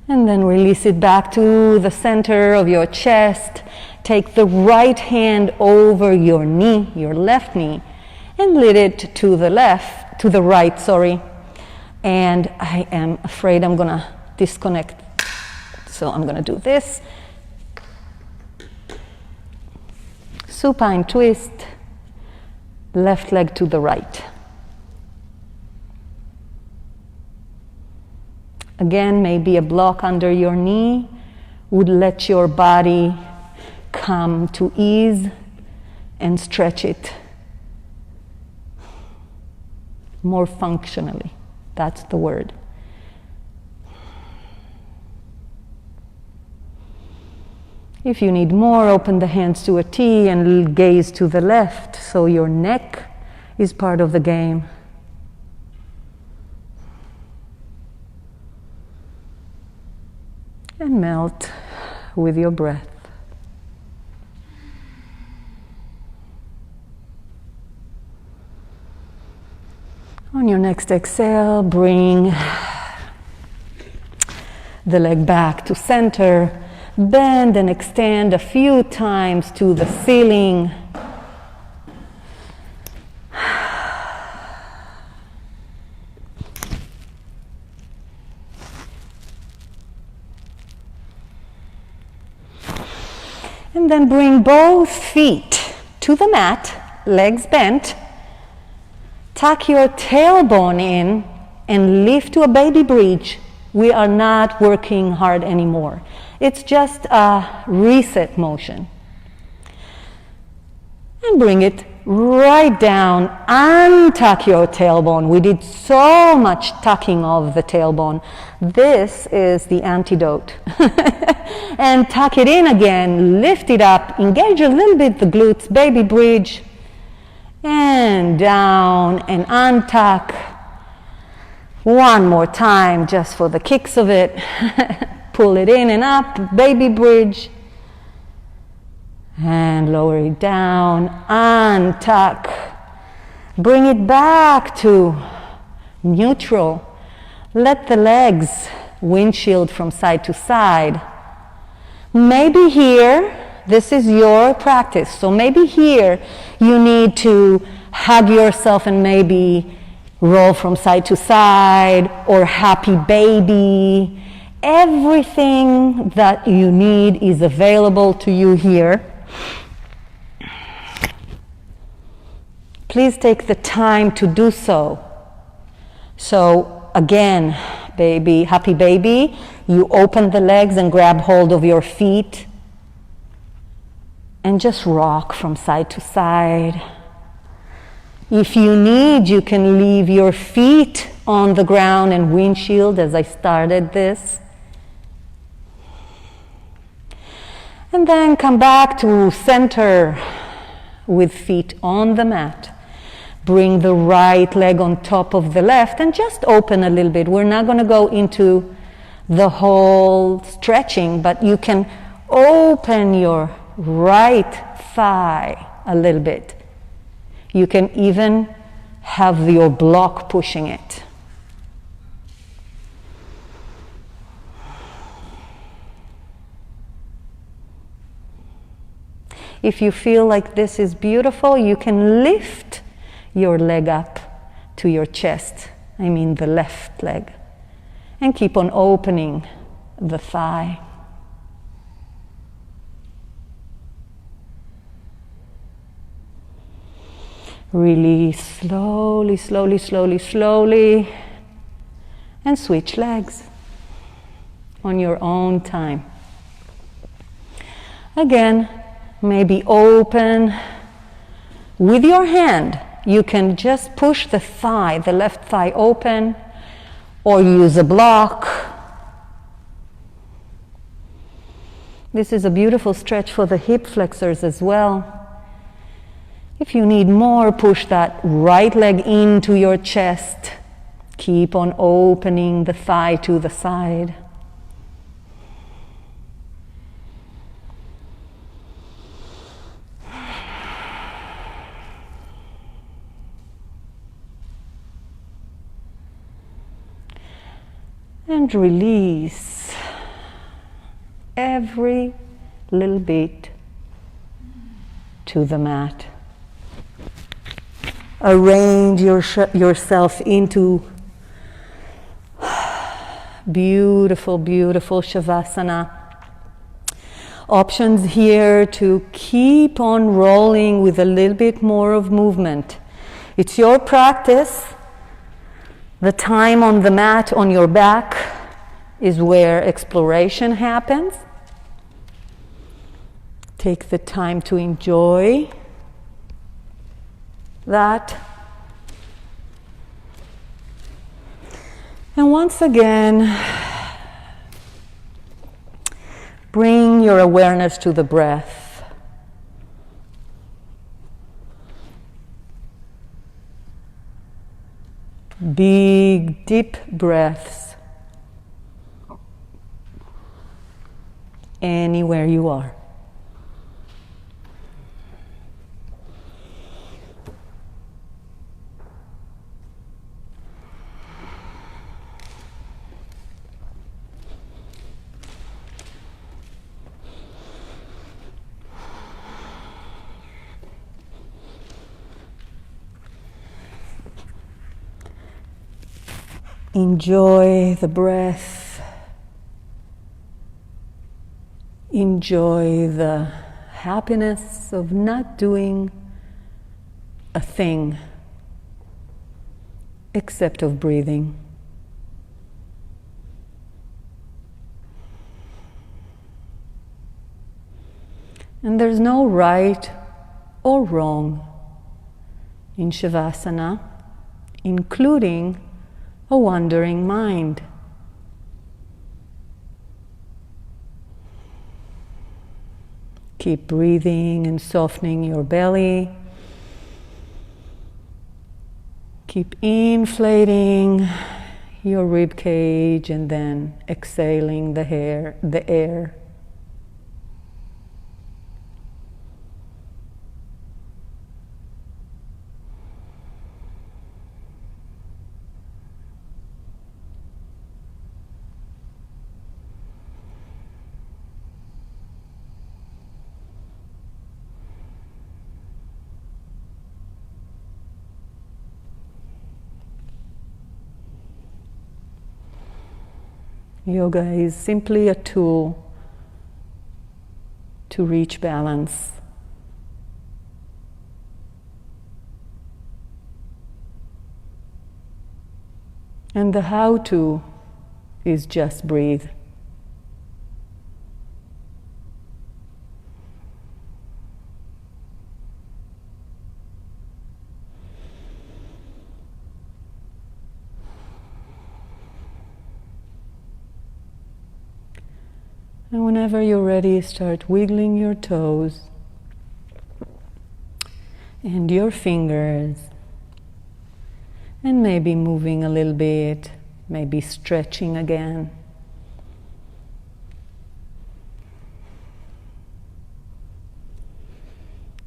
And then release it back to the center of your chest. Take the right hand over your knee, your left knee, and lead it to the right. And I am afraid I'm gonna disconnect. So I'm gonna do this. Supine twist, left leg to the right. Again, maybe a block under your knee would let your body come to ease and stretch it more functionally. That's the word. If you need more, open the hands to a T and gaze to the left so your neck is part of the game. And melt with your breath. On your next exhale, bring the leg back to center. Bend and extend a few times to the ceiling. And then bring both feet to the mat, legs bent. Tuck your tailbone in and lift to a baby bridge. We are not working hard anymore. It's just a reset motion. And bring it right down. Untuck your tailbone. We did so much tucking of the tailbone. This is the antidote. And tuck it in again. Lift it up. Engage a little bit the glutes. Baby bridge. And down and untuck. One more time just for the kicks of it. Pull it in and up. Baby bridge. And lower it down, untuck. Bring it back to neutral. Let the legs windshield from side to side. Maybe here, this is your practice, so maybe here you need to hug yourself and maybe roll from side to side, or happy baby. Everything that you need is available to you here. please take the time to do so. So again, baby, happy baby, you open the legs and grab hold of your feet and just rock from side to side. If you need, you can leave your feet on the ground and windshield as I started this. And then come back to center with feet on the mat. Bring the right leg on top of the left and just open a little bit. We're not going to go into the whole stretching, but you can open your right thigh a little bit. You can even have your block pushing it. If you feel like this is beautiful, you can lift your leg up to your chest. I mean the left leg. And keep on opening the thigh. Release slowly, slowly, slowly, slowly. And switch legs on your own time. Again, maybe open with your hand. You can just push the thigh, the left thigh open, or use a block. This is a beautiful stretch for the hip flexors as well. If you need more, push that right leg into your chest. Keep on opening the thigh to the side. And release every little bit to the mat. Arrange yourself into beautiful, beautiful Shavasana. Options here to keep on rolling with a little bit more of movement. It's your practice. The time on the mat on your back is where exploration happens. Take the time to enjoy that. And once again, bring your awareness to the breath. Big, deep breaths anywhere you are. Enjoy the breath. Enjoy the happiness of not doing a thing except of breathing. And there's no right or wrong in Shavasana, including a wandering mind. Keep breathing and softening your belly. Keep inflating your rib cage and then exhaling the air. Yoga is simply a tool to reach balance. And the how-to is just breathe. And whenever you're ready, start wiggling your toes and your fingers, and maybe moving a little bit, maybe stretching again.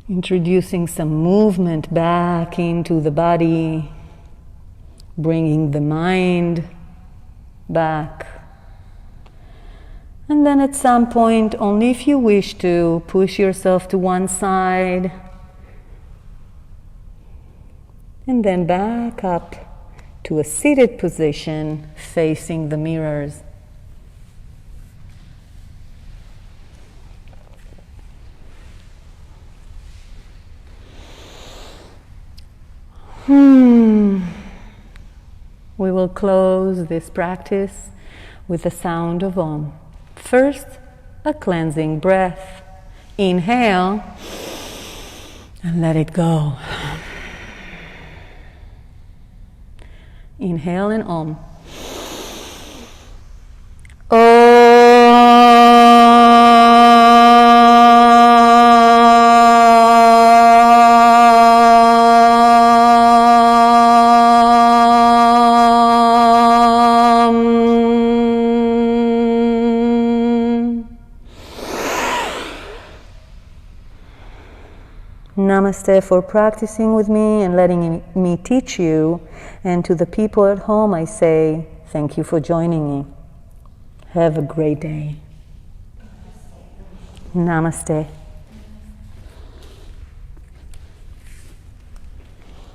Introducing some movement back into the body, bringing the mind back. And then at some point, only if you wish to, push yourself to one side. And then back up to a seated position facing the mirrors. We will close this practice with the sound of Om. First, a cleansing breath. Inhale and let it go. Inhale and Om. Namaste for practicing with me and letting me teach you. And to the people at home, I say, thank you for joining me. Have a great day. Namaste.